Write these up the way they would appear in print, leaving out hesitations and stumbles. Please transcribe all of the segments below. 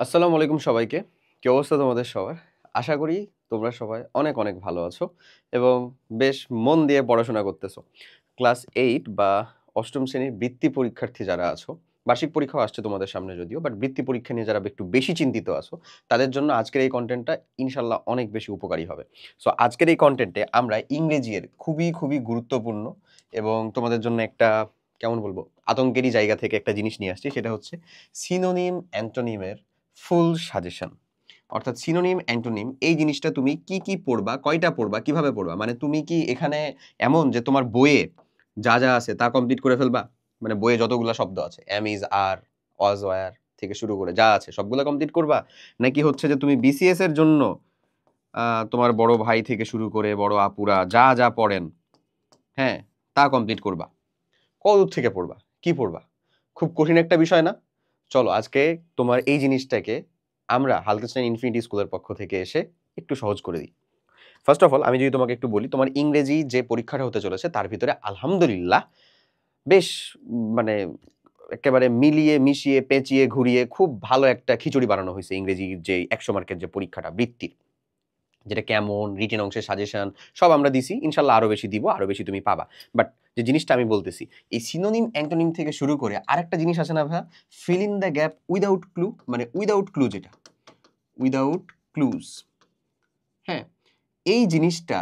আসসালামু আলাইকুম সবাইকে। কি অবস্থা তোমাদের সবার? আশা করি তোমরা সবাই অনেক, অনেক ভালো আছো এবং বেশ মন দিয়ে পড়াশোনা করতেছো। ক্লাস 8 বা ৮ম শ্রেণীর বৃত্তি পরীক্ষার্থী যারা আছো, বার্ষিক পরীক্ষাও আসছে তোমাদের সামনে যদিও, বাট বৃত্তি পরীক্ষা নিয়ে যারা একটু বেশি চিন্তিত আছো, তাদের জন্য আজকের এই কনটেন্টটা ইনশাআল্লাহ অনেক বেশি উপকারী হবে। সো আজকের এই কনটেন্টে আমরা ইংরেজি খুবই, খুবই গুরুত্বপূর্ণ এবং তোমাদের জন্য একটা কেমন বলবো? আতঙ্কেরই জায়গা থেকে একটা জিনিস নিয়ে আসছি। সেটা হচ্ছে সিনোনিম, অ্যান্টোনিমের ফুল সাজেশন। অর্থাৎ সিনোনিম অ্যান্টোনিম এই জিনিসটা তুমি কি কি পড়বা, কয়টা পড়বা, কিভাবে পড়বা, মানে তুমি কি এখানে এমন যে তোমার বইয়ে যা যা আছে তা কমপ্লিট করে ফেলবা, মানে বইয়ে যতগুলা শব্দ আছে am is are was were থেকে শুরু করে যা আছে সবগুলা কমপ্লিট করবা, নাকি হচ্ছে যে তুমি বিসিএস এর জন্য তোমার বড় ভাই থেকে শুরু করে বড় আপুরা যা যা পড়েন, হ্যাঁ, তা কমপ্লিট করবা? কতদূর থেকে পড়বা, কি পড়বা? খুব কঠিন একটা বিষয় না? চলো আজকে তোমার এই জিনিসটাকে আমরা হালকেস্টাইন ইনফিনিটি স্কুলের পক্ষ থেকে এসে একটু সহজ করে দিই। ফার্স্ট অফ অল আমি যদি তোমাকে একটু বলি, তোমার ইংরেজি যে পরীক্ষাটা হতে চলেছে তার ভিতরে আলহামদুলিল্লাহ বেশ মানে একেবারে মিলিয়ে মিশিয়ে পেঁচিয়ে ঘুরিয়ে খুব ভালো একটা খিচুড়ি বানানো হয়েছে ইংরেজির যে 100 মার্কের যে পরীক্ষাটা বৃত্তির, যেটা কেমন রিটেন অংশের সাজেশন সব আমরা দিছি, ইনশাল্লাহ আরো বেশি দিব, আরো বেশি তুমি পাবা। বাট যে জিনিসটা আমি বলতেছি, এই সিনোনিম অ্যান্টোনিম থেকে শুরু করে আরেকটা জিনিস আছে না ভাইয়া, fill in the gap without clue, মানে উইদাউট ক্লু, যেটা উইদাউট ক্লুজ, হ্যাঁ, এই জিনিসটা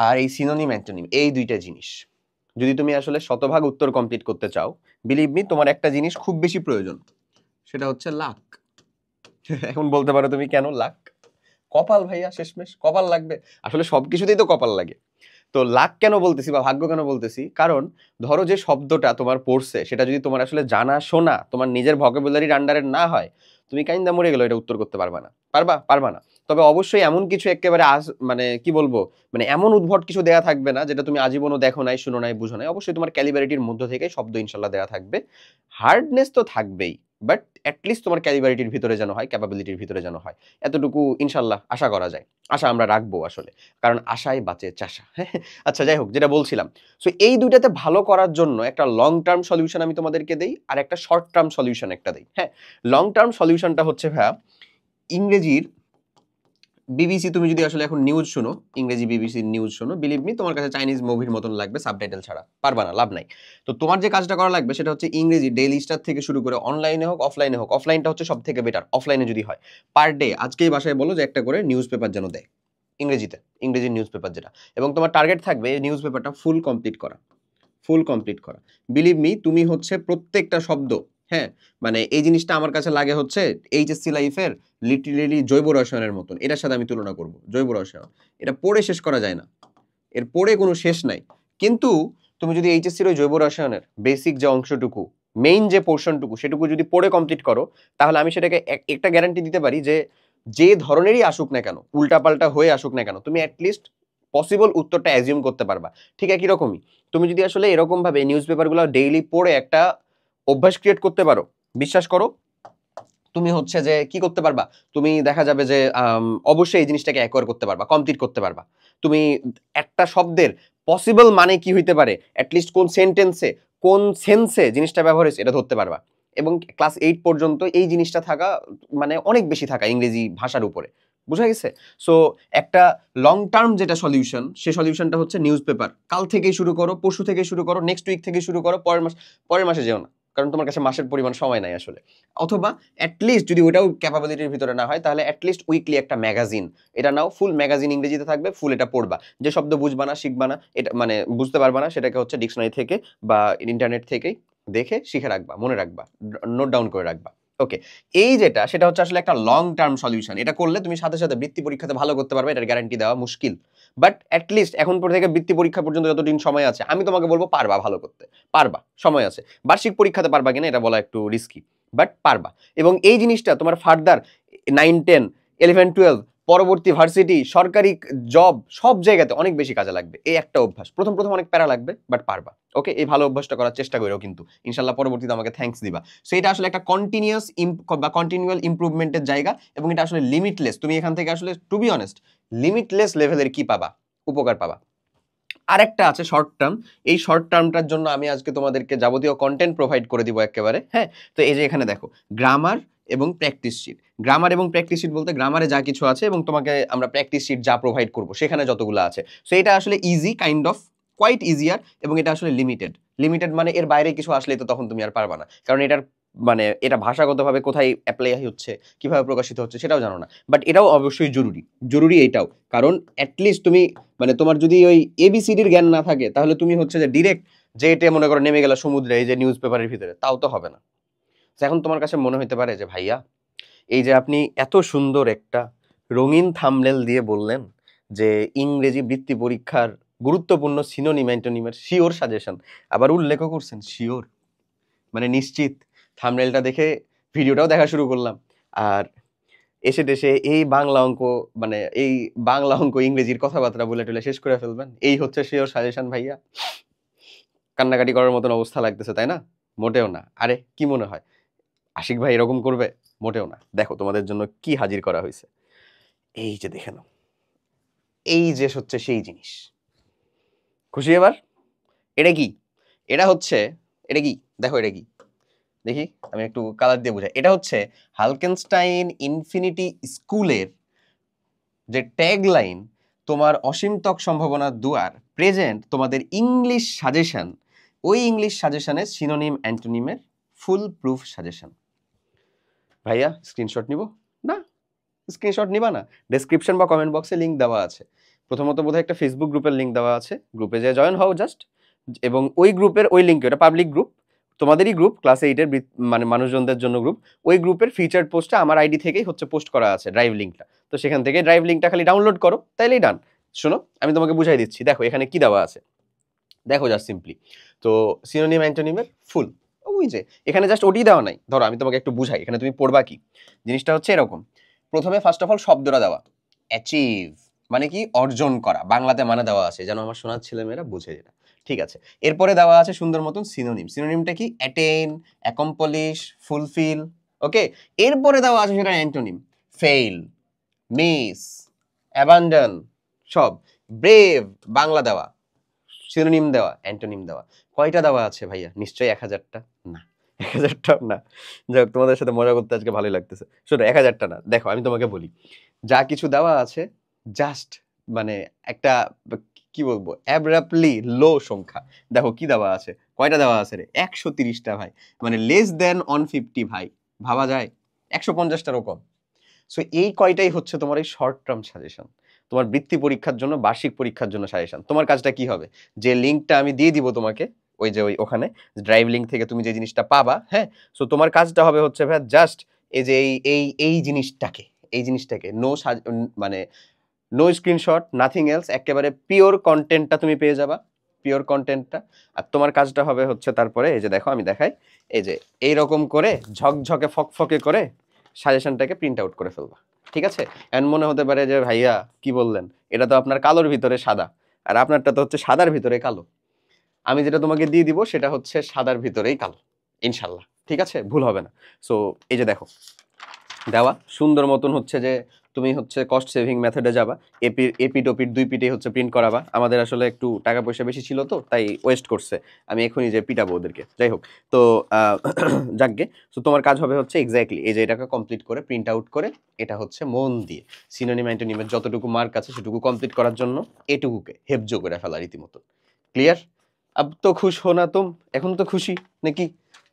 আর এই সিনোনিম অ্যান্টোনিম এই দুইটা জিনিস যদি তুমি আসলে শতভাগ উত্তর কমপ্লিট করতে চাও, বিলিভ মি তোমার একটা জিনিস খুব বেশি প্রয়োজন, সেটা হচ্ছে লাক। এখন বলতে পারো তুমি কেন লাক? কপাল ভাইয়া, শেষমেশ কপাল লাগবে। আসলে সবকিছুতেই তো কপাল লাগে। তো লাক কেন বলতেছি বা ভাগ্য কেন বলতেছি, কারণ ধরো যে শব্দটা তোমার পড়ছে সেটা যদি তোমার আসলে জানা শোনা তোমার নিজের ভোকাবুলারির আন্ডারে না হয়, তুমি কাইন্দা মরে গেলো, এটা উত্তর করতে পারবা না। পারবা? পারবা না। তবে অবশ্যই এমন কিছু একেবারে মানে কি বলবো, মানে এমন উদ্ভট কিছু দেয়া থাকবে না যেটা তুমি আজীবনও দেখো নাই, শুনো নাই, বুঝো নাই। অবশ্যই তোমার ক্যালিবারিটির মধ্য থেকে শব্দ ইনশাল্লাহ দেওয়া থাকবে। হার্ডনেস তো থাকবেই, বাট অ্যাটলিস্ট তোমার ক্যালিবারিটির ভিতরে যেন হয়, ক্যাপাবিলিটির ভিতরে যেন হয়, এতটুকু ইনশাল্লাহ আশা করা যায়। আশা আমরা রাখবো আসলে, কারণ আশায় বাঁচে চাষা। আচ্ছা যাই হোক, যেটা বলছিলাম, সো এই দুইটাতে ভালো করার জন্য একটা লং টার্ম সলিউশন আমি তোমাদেরকে দেই, আর একটা শর্ট টার্ম সলিউশন একটা দেই। হ্যাঁ, লং টার্ম সলিউশনটা হচ্ছে ভাইয়া ইংরেজির বিবিসি, তুমি যদি আসলে এখন নিউজ শোনো, ইংরেজি বিবিসির নিউজ শোনো, বিলিভ মি তোমার কাছে চাইনিজ মুভির মতন লাগবে সাবটাইটেল ছাড়া, পারবা না, লাভ নাই। তো তোমার যে কাজটা করা লাগবে সেটা হচ্ছে ইংরেজি ডেইলি স্টার থেকে শুরু করে অনলাইনে হোক অফলাইনে হোক, অফলাইনটা হচ্ছে সব থেকে বেটার, অফলাইনে যদি হয় পার ডে আজকেই বাসায় বলো যে একটা করে নিউজ পেপার যেন দেয় ইংরেজিতে, ইংরেজি নিউজ পেপার যেটা, এবং তোমার টার্গেট থাকবে এই নিউজ পেপারটা ফুল কমপ্লিট করা, ফুল কমপ্লিট করা। বিলিভ মি তুমি হচ্ছে প্রত্যেকটা শব্দ, হ্যাঁ, মানে এই জিনিসটা আমার কাছে লাগে হচ্ছে এইচএসসি লাইফের লিটারেলি জৈব রসায়নের মতন, এটার সাথে আমি তুলনা করব। জৈব রসায়ন এটা পড়ে শেষ করা যায় না, এর পড়ে কোনো শেষ নাই। কিন্তু তুমি যদি এইচএসসির ওই জৈব রসায়নের বেসিক যে অংশটুকু, মেইন যে পোর্শনটুকু সেটুকু যদি পড়ে কমপ্লিট করো, তাহলে আমি সেটাকে একটা গ্যারান্টি দিতে পারি যে যে ধরনেরই আসুক না কেন, উল্টাপাল্টা হয়ে আসুক না কেন, তুমি অ্যাটলিস্ট পসিবল উত্তরটা অ্যাজিউম করতে পারবা। ঠিক একই রকমই তুমি যদি আসলে এরকম ভাবে নিউজ পেপারগুলো ডেইলি পড়ে একটা অভ্যাস ক্রিয়েট করতে পারো, বিশ্বাস করো তুমি হচ্ছে যে কি করতে পারবা, তুমি দেখা যাবে যে অবশ্যই এই জিনিসটাকে অ্যাকোয়ার করতে পারবা, কমপ্লিট করতে পারবা। তুমি একটা শব্দের পসিবল মানে কি হইতে পারে, অ্যাটলিস্ট কোন সেন্টেন্সে কোন সেন্সে জিনিসটা ব্যবহার হয়েছে এটা ধরতে পারবা। এবং ক্লাস 8 পর্যন্ত এই জিনিসটা থাকা মানে অনেক বেশি থাকা ইংরেজি ভাষার উপরে, বুঝা গেছে? সো একটা লং টার্ম যেটা সলিউশন, সেই সলিউশনটা হচ্ছে নিউজ পেপার। কাল থেকেই শুরু করো, পরশু থেকে শুরু করো, নেক্সট উইক থেকে শুরু করো, পরের মাসে যেও না, কারণ তোমার কাছে মাসের পরিমাণ সময় নাই আসলে। অথবা অ্যাটলিস্ট যদি ওটাও ক্যাপাবিলিটির ভিতরে না হয়, তাহলে অ্যাটলিস্ট উইকলি একটা ম্যাগাজিন এটা নাও, ফুল ম্যাগাজিন ইংরেজিতে থাকবে, ফুল এটা পড়বা। যে শব্দ বুঝবা না, শিখবা না, এটা মানে বুঝতে পারবা না, সেটাকে হচ্ছে ডিকশনারি থেকে বা ইন্টারনেট থেকেই দেখে শিখে রাখবা, মনে রাখবা, নোট ডাউন করে রাখবা। ওকে, এই যেটা সেটা হচ্ছে আসলে একটা লং টার্ম সলিউশন। এটা করলে তুমি সাথে সাথে বৃত্তি পরীক্ষাতে ভালো করতে পারবে, এটার গ্যারান্টি দেওয়া মুশকিল। বাট অ্যাটলিস্ট এখন পর থেকে বৃত্তি পরীক্ষা পর্যন্ত যতদিন সময় আছে, আমি তোমাকে বলবো পারবা ভালো করতে, পারবা, সময় আছে। বার্ষিক পরীক্ষাতে পারবা কিনা এটা বলা একটু রিস্কি, বাট পারবা। এবং এই জিনিসটা তোমার ফার্দার 9, 10, 11, 12 পরবর্তী ভার্সিটি, সরকারি জব, সব জায়গাতে অনেক বেশি কাজে লাগবে এই একটা অভ্যাস। প্রথম প্রথম অনেক প্যারা লাগবে, বাট পারবা। ওকে, এই ভালো অভ্যাসটা করার চেষ্টা করো, কিন্তু ইনশাল্লাহ পরবর্তীতে আমাকে থ্যাঙ্কস দিবা। সো এটা আসলে একটা কন্টিনিউয়াস বা কন্টিনিউয়াল ইমপ্রুভমেন্টের জায়গা, এবং এটা আসলে লিমিটলেস। তুমি এখান থেকে আসলে টু বি অনেস্ট লিমিটলেস লেভেলের কি পাবা, উপকার পাবা। আরেকটা আছে শর্ট টার্ম। এই শর্ট টার্মটার জন্য আমি আজকে তোমাদেরকে যাবতীয় কন্টেন্ট প্রোভাইড করে দিব একেবারে। হ্যাঁ, তো এই যে এখানে দেখো গ্রামার এবং প্র্যাকটিস শিট। গ্রামার এবং প্র্যাকটিস শিট বলতে গ্রামারে যা কিছু আছে এবং তোমাকে আমরা প্র্যাকটিস শিট যা প্রোভাইড করবো সেখানে যতগুলো আছে। সো এটা আসলে easy, kind of quite easier, এবং এটা আসলে লিমিটেড। লিমিটেড মানে এর বাইরে কিছু আসলেই তো তখন তুমি আর পারবা না, কারণ এটার মানে এটা ভাষাগতভাবে কোথায় অ্যাপ্লাই হচ্ছে, কিভাবে প্রকাশিত হচ্ছে সেটাও জানো না। বাট এটাও অবশ্যই জরুরি, জরুরি এইটাও, কারণ অ্যাটলিস্ট তুমি মানে তোমার যদি ওই এবিসিডির জ্ঞান না থাকে তাহলে তুমি হচ্ছে যে ডিরেক্ট যে এটা মনে করো নেমে গেল সমুদ্রে এই যে নিউজ পেপারের ভিতরে, তাও তো হবে না। এখন তোমার কাছে মনে হতে পারে যে ভাইয়া এই যে আপনি এত সুন্দর একটা রঙিন থাম্বনেল দিয়ে বললেন যে ইংরেজি বৃত্তি পরীক্ষার গুরুত্বপূর্ণ সিনোনিম অ্যান্টোনিমের শিওর সাজেশন, আবার উল্লেখও করছেন শিওর, মানে নিশ্চিত। থাম্বনেলটা দেখে ভিডিওটাও দেখা শুরু করলাম, আর এসে টেসে এই বাংলা অঙ্ক মানে এই বাংলা অঙ্ক ইংরেজির কথাবার্তা বলে টলে শেষ করে ফেলবেন, এই হচ্ছে শিওর সাজেশন ভাইয়া? কান্নাকাটি করার মতন অবস্থা লাগতেছে তাই না? মোটেও না। আরে কি মনে হয় আশিক ভাই এরকম করবে? মোটেও না। দেখো তোমাদের জন্য কি হাজির করা হয়েছে, এই যে দেখে নাও, এই যে হচ্ছে সেই জিনিস। খুশি এবার? এটা কি? এটা হচ্ছে, এটা কি দেখো, এটা কি দেখি, আমি একটু কালার দিয়ে বোঝাই। এটা হচ্ছে হালকেনস্টাইন ইনফিনিটি স্কুলের যে ট্যাগ লাইন, তোমার অসীমতক সম্ভাবনার দুয়ার প্রেজেন্ট তোমাদের ইংলিশ সাজেশন, ওই ইংলিশ সাজেশনের সিনোনিম অ্যান্টোনিমের ফুল প্রুফ সাজেশন। ভাইয়া স্ক্রিনশট নিব না? স্ক্রিনশট নিবা না? ডেসক্রিপশন বা কমেন্ট বক্সে লিঙ্ক দেওয়া আছে। প্রথমত বোধহয় একটা ফেসবুক গ্রুপের লিঙ্ক দেওয়া আছে, গ্রুপে যে জয়েন হও জাস্ট, এবং ওই গ্রুপের ওই লিঙ্কে, ওটা পাবলিক গ্রুপ, তোমাদেরই গ্রুপ, ক্লাস 8-এর মানে মানুষজনদের জন্য গ্রুপ, ওই গ্রুপের ফিচার্ড পোস্টে আমার আইডি থেকেই হচ্ছে পোস্ট করা আছে ড্রাইভ লিঙ্কটা। তো সেখান থেকে ড্রাইভ লিঙ্কটা খালি ডাউনলোড করো, তাইলেই ডান। শোনো আমি তোমাকে বুঝাই দিচ্ছি, দেখো এখানে কি দেওয়া আছে, দেখো জাস্ট সিম্পলি। তো সিনোনিম অ্যান্টোনিমের ফুল, ওই যে এখানে জাস্ট ওটি দেওয়া নাই। ধরো আমি তোমাকে একটু বুঝাই, এখানে তুমি পড়বা কি, জিনিসটা হচ্ছে এরকম। প্রথমে ফার্স্ট অফ অল শব্দটা দেওয়া, অ্যাচিভ মানে কি, অর্জন করা, বাংলাতে মানে দেওয়া আছে যেন আমার শোনার ছেলেমেয়েরা বুঝে যেটা, ঠিক আছে। এরপরে দেওয়া আছে সুন্দর মতন সিনোনিম। সিনোনিমটা কি? অ্যাটেইন, অ্যাকমপ্লিশ, ফুলফিল, ওকে। এরপরে দেওয়া আছে সেটা অ্যান্টোনিম, ফেইল, মিস, অ্যাবান্ডন, সব। ব্রেভ বাংলা দেওয়া, সিনোনিম দেওয়া, অ্যান্টোনিম দেওয়া। কয়টা দেওয়া আছে ভাইয়া? নিশ্চয়ই 1000টা না, 1000টা না। যাই হোক, তোমাদের সাথে মজা করতে আজকে ভালোই লাগতেছে। শোনো 1000টা না, দেখো আমি তোমাকে বলি, যা কিছু দেওয়া আছে জাস্ট মানে একটা কি বলবো অ্যাব্রাপ্টলি লো সংখ্যা। দেখো কি দেওয়া আছে, কয়টা দেওয়া আছে রে? 130টা ভাই, মানে লেস দেন 150 ভাই, ভাবা যায়? 150টারও কম। সো এই কয়টাই হচ্ছে তোমার এই শর্ট টার্ম সাজেশন, তোমার বৃত্তি পরীক্ষার জন্য, বার্ষিক পরীক্ষার জন্য সাজেশন। তোমার কাজটা কি হবে, যে লিঙ্কটা আমি দিয়ে দিব তোমাকে, ওই যে ওখানে ড্রাইভ লিঙ্ক থেকে তুমি যে জিনিসটা পাবা, হ্যাঁ। সো তোমার কাজটা হবে হচ্ছে ভাই জাস্ট এই যে এই জিনিসটাকে, এই জিনিসটাকে মানে নো স্ক্রিনশট, নাথিং এলস, একেবারে পিওর কন্টেন্টটা তুমি পেয়ে যাবা, পিওর কন্টেন্টটা। আর তোমার কাজটা হবে হচ্ছে তারপরে এই যে দেখো আমি দেখাই, এই যে এইরকম করে ঝকঝকে ফকফকে করে সাজেশনটাকে প্রিন্ট আউট করে ফেলবা, ঠিক আছে। এন্ড মনে হতে পারে যে ভাইয়া কি বললেন, এটা তো আপনার কালোর ভিতরে সাদা, আর আপনারটা তো হচ্ছে সাদার ভিতরে কালো। আমি যেটা তোমাকে দিয়ে দিব সেটা হচ্ছে সাদার ভিতরেই কালো, ইনশাল্লাহ, ঠিক আছে, ভুল হবে না। সো এই যে দেখো দেওয়া সুন্দর মতন হচ্ছে যে তুমি হচ্ছে কস্ট সেভিং মেথডে যাবা, এপিট ওপিট দুই পিটে হচ্ছে প্রিন্ট করাবা। আমাদের আসলে একটু টাকা পয়সা বেশি ছিল তো তাই ওয়েস্ট করছে, আমি এখনই যে পিটাবো ওদেরকে। যাই হোক, তো যাকগে। সো তোমার কাজ হবে হচ্ছে এক্স্যাক্টলি এই যে এটাকে কমপ্লিট করে প্রিন্ট আউট করে, এটা হচ্ছে মন দিয়ে সিনোনিম অ্যান্টোনিমের যতটুকু মার্ক আছে সেটুকু কমপ্লিট করার জন্য এটুকুকে হেফজো করে ফেলা রীতিমতো। ক্লিয়ার? আব তো খুশ হো না তুম? এখন তো খুশি নাকি?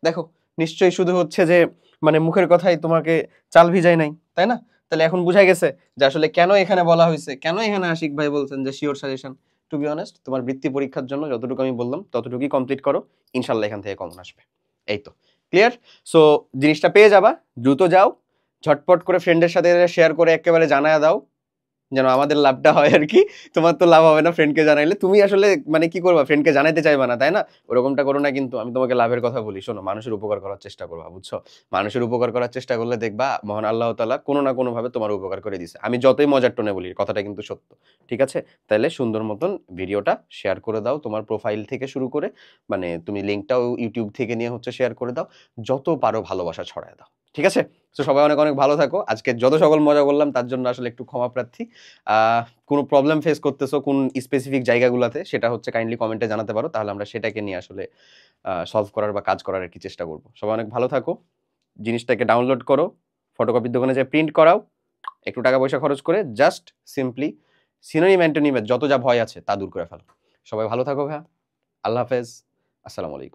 দেখো নিশ্চয়ই শুধু হচ্ছে যে মানে মুখের কথাই তোমাকে চাল ভিজাই নাই, তাই না? তাহলে এখন বুঝাই গেছে যে আসলে কেন এখানে বলা হয়েছে, কেন এখানে আশিক ভাই বলছেন যে sure suggestion. To be honest, তোমার বৃত্তি পরীক্ষার জন্য যতটুকু আমি বললাম ততটুকুই কমপ্লিট করো, ইনশাল্লাহ এখান থেকে কমন আসবে। এই তো ক্লিয়ার। সো জিনিসটা পেয়ে যাবা, দ্রুত যাও, ঝটপট করে ফ্রেন্ডের সাথে শেয়ার করে একেবারে জানায় দাও, যেন আমাদের লাভটা হয় আর কি। তোমার তো লাভ হবে না ফ্রেন্ডকে জানাইলে, তুমি আসলে মানে কি করবা, ফ্রেন্ডকে জানাইতে চাইবা না, তাই না? ওরকমটা করো না কিন্তু, আমি তোমাকে লাভের কথা বলি। শোনো, মানুষের উপকার করার চেষ্টা করবা, বুঝছো? মানুষের উপকার করার চেষ্টা করলে দেখবা মহান আল্লাহ তাআলা কোনো না কোনো ভাবে তোমার উপকার করে দিছে। আমি যতই মজার টোনে বলি, কথাটা কিন্তু সত্য, ঠিক আছে? তাহলে সুন্দর মতন ভিডিওটা শেয়ার করে দাও, তোমার প্রোফাইল থেকে শুরু করে মানে তুমি লিঙ্কটাও ইউটিউব থেকে নিয়ে হচ্ছে শেয়ার করে দাও, যত পারো ভালোবাসা ছড়ায় দাও, ঠিক আছে? তো সবাই অনেক অনেক ভালো থাকো। আজকে যত সকল মজা করলাম তার জন্য আসলে একটু ক্ষমা প্রার্থী। কোনো প্রবলেম ফেস করতেছো কোন স্পেসিফিক জায়গাগুলোতে, সেটা হচ্ছে কাইন্ডলি কমেন্টে জানাতে পারো, তাহলে আমরা সেটাকে নিয়ে আসলে সলভ করার বা কাজ করার আর কি চেষ্টা করবো। সবাই অনেক ভালো থাকো, জিনিসটাকে ডাউনলোড করো, ফটোকপির দোকানে যেয়ে প্রিন্ট করাও, একটু টাকা পয়সা খরচ করে জাস্ট সিম্পলি সিনোনিম অ্যান্টোনিমের যত যা ভয় আছে তা দূর করে ফেলো। সবাই ভালো থাকো ভাইয়া। আল্লাহ হাফেজ। আসসালামু আলাইকুম।